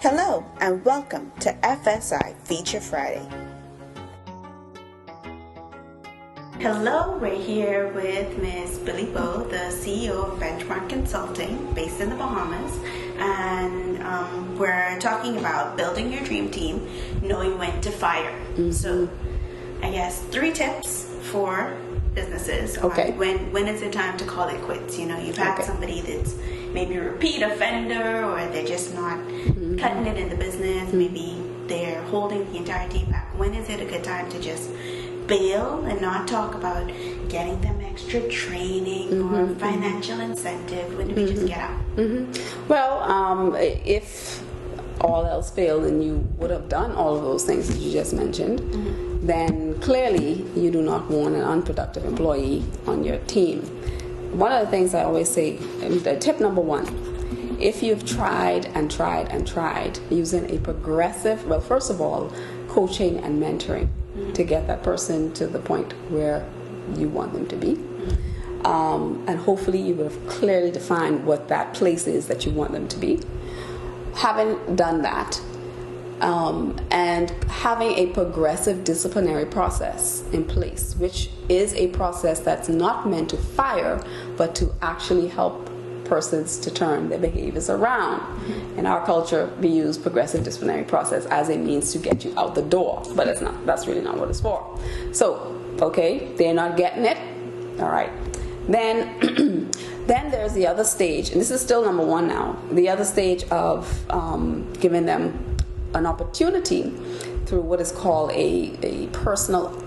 Hello and welcome to FSI Feature Friday. Hello, we're here with Ms. Billy Bowe, the CEO of Benchmark Consulting based in the Bahamas, and we're talking about building your dream team, knowing when to fire. Mm-hmm. So I guess 3 tips for businesses. Okay. When is it time to call it quits? You know, you've had somebody that's maybe a repeat offender, or they're just not cutting it in the business. Maybe they're holding the entire team back. When is it a good time to just bail and not talk about getting them extra training or financial incentive? When do we just get out? Well, if all else failed and you would have done all of those things that you just mentioned, then clearly you do not want an unproductive employee on your team. One of the things I always say, tip number 1, if you've tried and tried and tried using a progressive, well, first of all, coaching and mentoring to get that person to the point where you want them to be. And hopefully you will have clearly defined what that place is that you want them to be. Having done that, and having a progressive disciplinary process in place, which is a process that's not meant to fire, but to actually help persons to turn their behaviors around. In our culture, we use progressive disciplinary process as a means to get you out the door, but it's not. That's really not what it's for. So, okay, they're not getting it. All right. Then there's the other stage, and this is still number 1 now, the other stage of giving them an opportunity through what is called a personal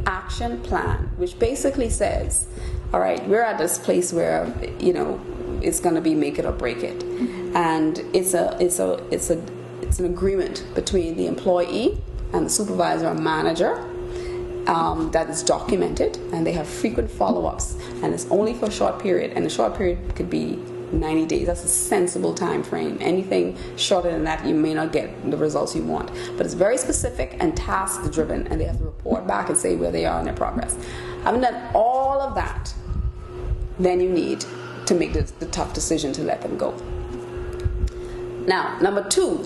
action plan, which basically says, all right, we're at this place where, you know, it's going to be make it or break it. And it's an agreement between the employee and the supervisor or manager that is documented, and they have frequent follow-ups, and it's only for a short period, and the short period could be 90 days. That's a sensible time frame. Anything shorter than that, you may not get the results you want. But it's very specific and task driven, and they have to report back and say where they are in their progress. Having done all of that, then you need to make the tough decision to let them go. Now, number 2,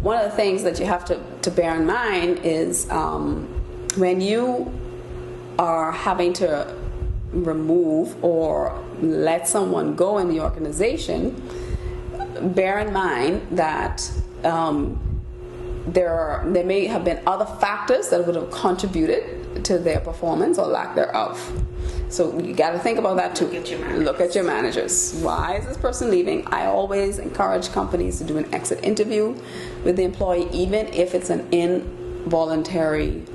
one of the things that you have to bear in mind is when you are having to remove or let someone go in the organization, bear in mind that there may have been other factors that would have contributed to their performance or lack thereof. So you got to think about that too. Look at your managers. Why is this person leaving? I always encourage companies to do an exit interview with the employee, even if it's an involuntary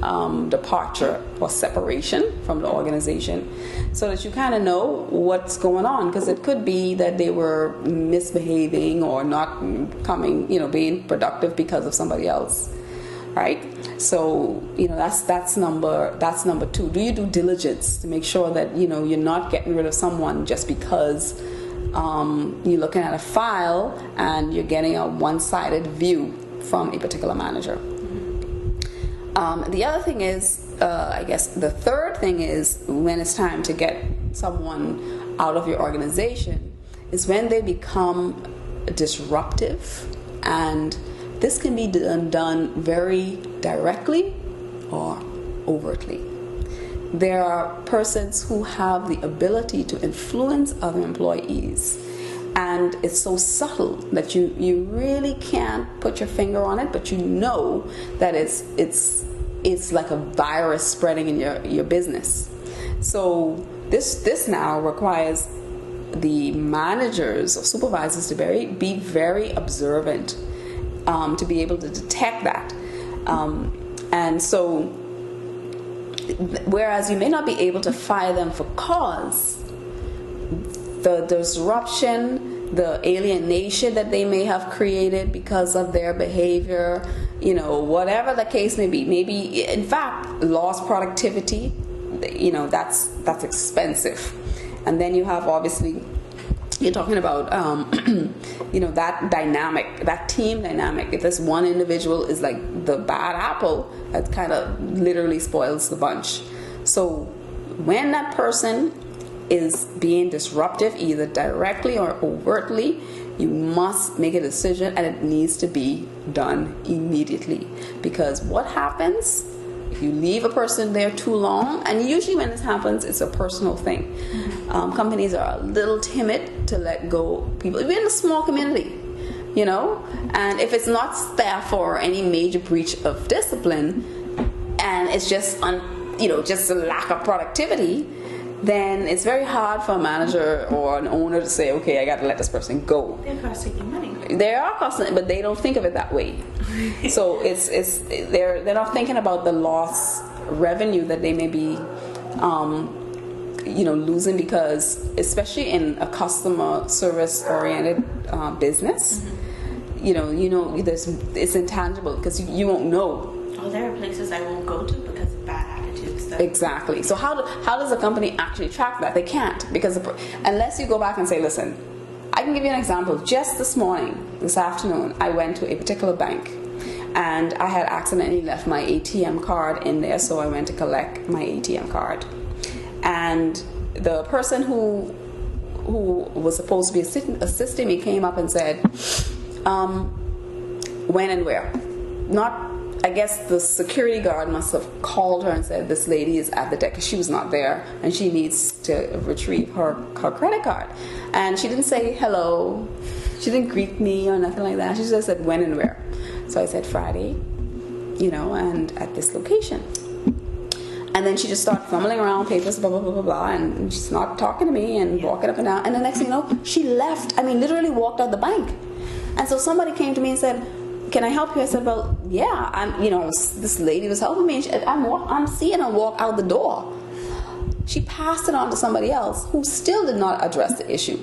departure or separation from the organization, so that you kind of know what's going on, because it could be that they were misbehaving or not coming, being productive because of somebody else, right? So that's number 2. Do your due diligence to make sure that you're not getting rid of someone just because you're looking at a file and you're getting a one-sided view from a particular manager. The other thing is, I guess the third thing is, when it's time to get someone out of your organization, is when they become disruptive, and this can be done very directly or overtly. There are persons who have the ability to influence other employees, and it's so subtle that you really can't put your finger on it, but you know that it's like a virus spreading in your business. So this now requires the managers or supervisors to be very observant, to be able to detect that. And so, whereas you may not be able to fire them for cause, the disruption, the alienation that they may have created because of their behavior, whatever the case may be, maybe in fact lost productivity, that's expensive. And then you have, obviously, you're talking about that dynamic, that team dynamic. If this one individual is like the bad apple, that kind of literally spoils the bunch. So when that person is being disruptive, either directly or overtly, You must make a decision, and it needs to be done immediately. Because what happens if you leave a person there too long, and usually when this happens, it's a personal thing. Companies are a little timid to let go people. We're in a small community, you know, and if it's not staff or any major breach of discipline, and it's just just a lack of productivity, then it's very hard for a manager or an owner to say, okay, I got to let this person go. They're costing you money. They are costing, but they don't think of it that way. So they're not thinking about the lost revenue that they may be losing, because especially in a customer service oriented business, it's intangible because you won't know. Oh, there are places I won't go to because of bad attitudes. Exactly. So how does a company actually track that? They can't, because unless you go back and say, listen, I can give you an example. Just this afternoon, I went to a particular bank, and I had accidentally left my ATM card in there, so I went to collect my ATM card. And the person who was supposed to be assisting me came up and said, when and where? I guess the security guard must have called her and said, this lady is at the deck, because she was not there, and she needs to retrieve her credit card. And she didn't say hello, she didn't greet me or nothing like that. She just said when and where. So I said Friday, and at this location. And then she just started fumbling around papers, blah, blah, blah, blah, blah, and she's not talking to me and walking up and down. And the next thing you know, she left. I mean, literally walked out the bank. And so somebody came to me and said, can I help you? I said, well, yeah. This lady was helping me. I'm seeing her walk out the door. She passed it on to somebody else who still did not address the issue.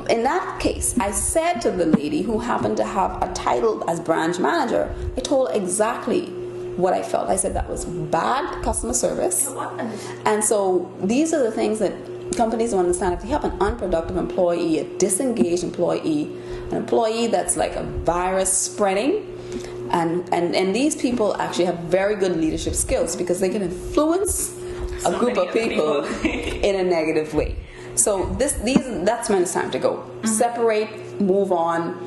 In that case, I said to the lady, who happened to have a title as branch manager, I told her exactly what I felt. I said that was bad customer service. And so these are the things that companies don't understand. If they have an unproductive employee, a disengaged employee, an employee that's like a virus spreading, and these people actually have very good leadership skills, because they can influence a group of people in a negative way. So that's when it's time to go. Separate, move on.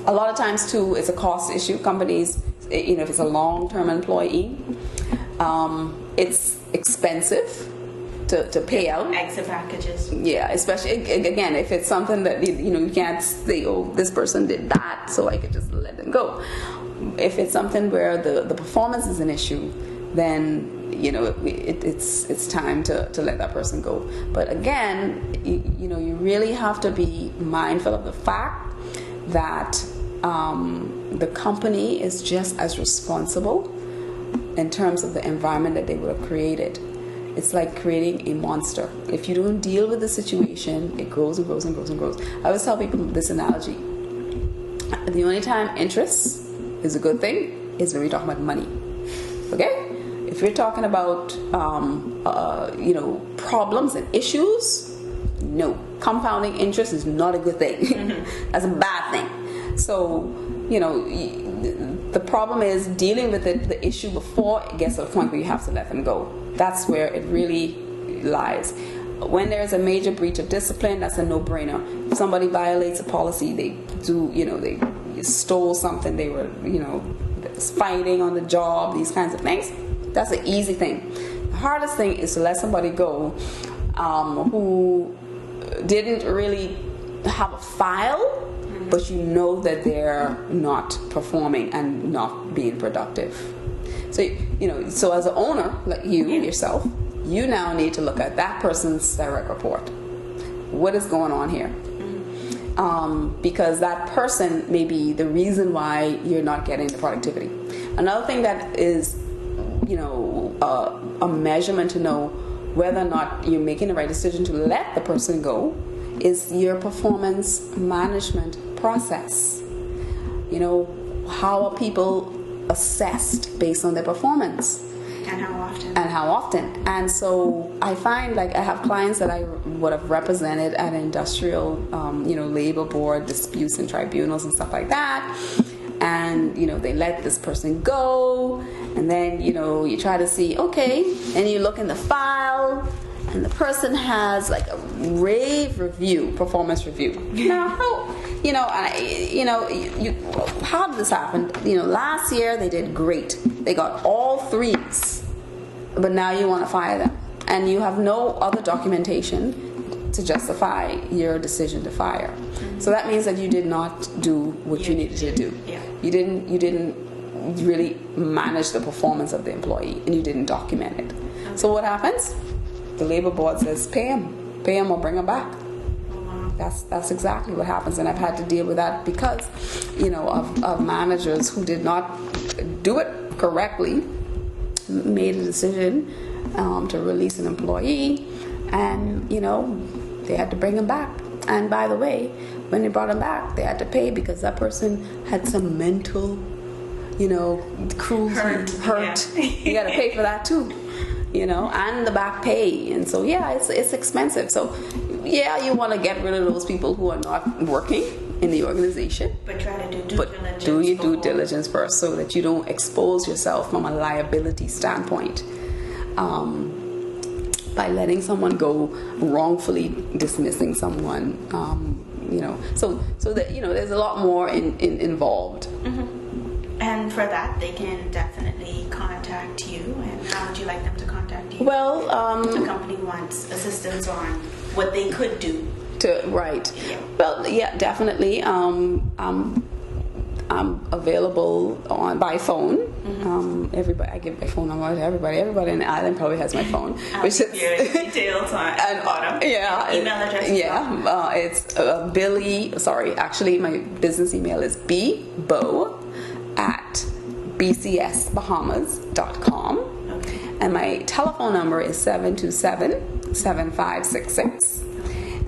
A lot of times too, it's a cost issue. Companies, if it's a long-term employee, it's expensive to pay out. Exit packages. Yeah, especially again if it's something that you can't say, oh, this person did that, so I could just let them go. If it's something where the performance is an issue, then it's time to let that person go. But again, you really have to be mindful of the fact that the company is just as responsible in terms of the environment that they would have created. It's like creating a monster. If you don't deal with the situation, it grows and grows and grows and grows. I always tell people this analogy. The only time interest is a good thing is when we talk about money. Okay? If you're talking about problems and issues, no. Compounding interest is not a good thing. That's a bad thing. So, the problem is dealing with the issue before it gets to the point where you have to let them go. That's where it really lies. When there's a major breach of discipline, that's a no-brainer. If somebody violates a policy, they stole something, they were, fighting on the job, these kinds of things, that's an easy thing. The hardest thing is to let somebody go who didn't really have a file, but that they're not performing and not being productive. So as an owner, like yourself, you now need to look at that person's direct report. What is going on here? Because that person may be the reason why you're not getting the productivity. Another thing that is, a measurement to know whether or not you're making the right decision to let the person go is your performance management process. How are people assessed based on their performance? And how often? And so I find, like, I have clients that I would have represented at industrial, labor board disputes and tribunals and stuff like that. And, they let this person go. And then, you try to see, okay. And you look in the file. and the person has like a rave review, performance review. Now, how, how did this happen? Last year they did great. They got all 3s, but now you want to fire them, and you have no other documentation to justify your decision to fire. So that means that you did not do what you needed to do. Yeah. You didn't really manage the performance of the employee, and you didn't document it. Okay. So what happens? The labor board says pay him or bring him back. That's exactly what happens, and I've had to deal with that because of managers who did not do it correctly, made a decision to release an employee, and they had to bring him back. And by the way, when they brought him back, they had to pay because that person had some mental cruelty, hurt. Yeah. You got to pay for that too, and the back pay. And so it's expensive. So you want to get rid of those people who are not working in the organization, but try to do diligence. Do your due diligence first, so that you don't expose yourself from a liability standpoint by letting someone go, wrongfully dismissing someone. So that there's a lot more involved. Mm-hmm. And for that, they can definitely contact you. And how would you like them to contact you? Well, the company wants assistance on what they could do. Right. Yeah. Well, yeah, definitely. I'm available by phone. Mm-hmm. Everybody, I give my phone number to everybody. Everybody in the island probably has my phone. Which is your details on the bottom. Yeah. Email address. Yeah. It's Billy. Sorry, actually, my business email is bbo@bcsbahamas.com. Okay. And my telephone number is 727-7566.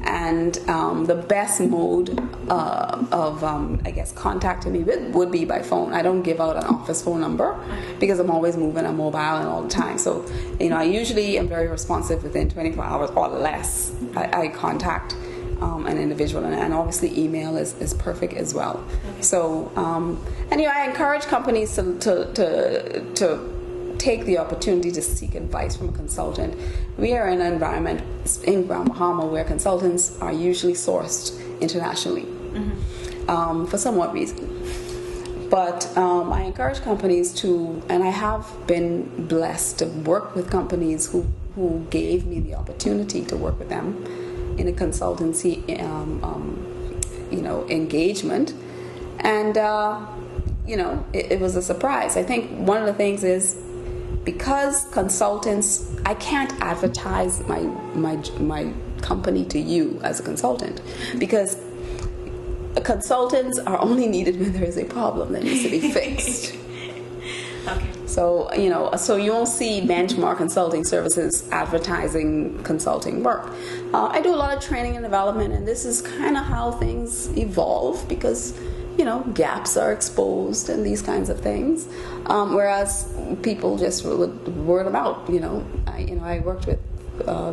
And the best mode of contacting me would be by phone. I don't give out an office phone number because I'm always moving. I'm mobile and all the time. So, I usually am very responsive within 24 hours or less. I contact an individual, and obviously email is perfect as well. Okay. So, I encourage companies to take the opportunity to seek advice from a consultant. We are in an environment in Grand Bahama where consultants are usually sourced internationally for somewhat reason. But I encourage companies to, and I have been blessed to work with companies who gave me the opportunity to work with them in a consultancy engagement. And it was a surprise. I think one of the things is, because consultants, I can't advertise my company to you as a consultant, because consultants are only needed when there is a problem that needs to be fixed. Okay. So you won't see Benchmark Consulting Services advertising consulting work. I do a lot of training and development, and this is kind of how things evolve, because gaps are exposed and these kinds of things. Whereas people just would word of mouth. I worked with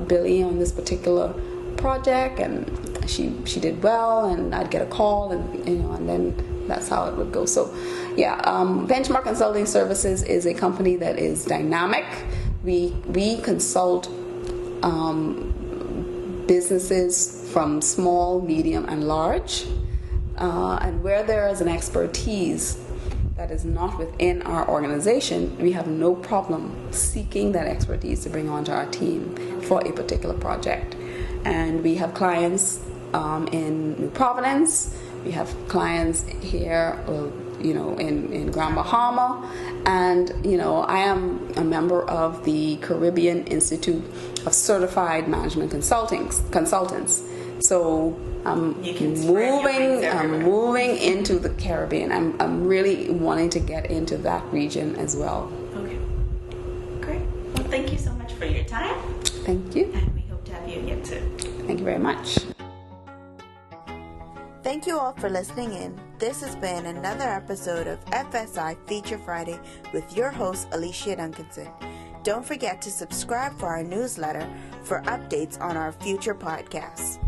Billy on this particular project, and she did well, and I'd get a call, and then that's how it would go. So, Benchmark Consulting Services is a company that is dynamic. We consult businesses from small, medium, and large. And where there is an expertise that is not within our organization, we have no problem seeking that expertise to bring onto our team for a particular project. And we have clients in New Providence. We have clients here, in Grand Bahama. And, I am a member of the Caribbean Institute of Certified Management Consultants. So I'm moving into the Caribbean. I'm really wanting to get into that region as well. Okay. Great. Well, thank you so much for your time. Thank you. And we hope to have you again soon. Thank you very much. Thank you all for listening in. This has been another episode of FSI Feature Friday with your host, Alicia Duncanson. Don't forget to subscribe for our newsletter for updates on our future podcasts.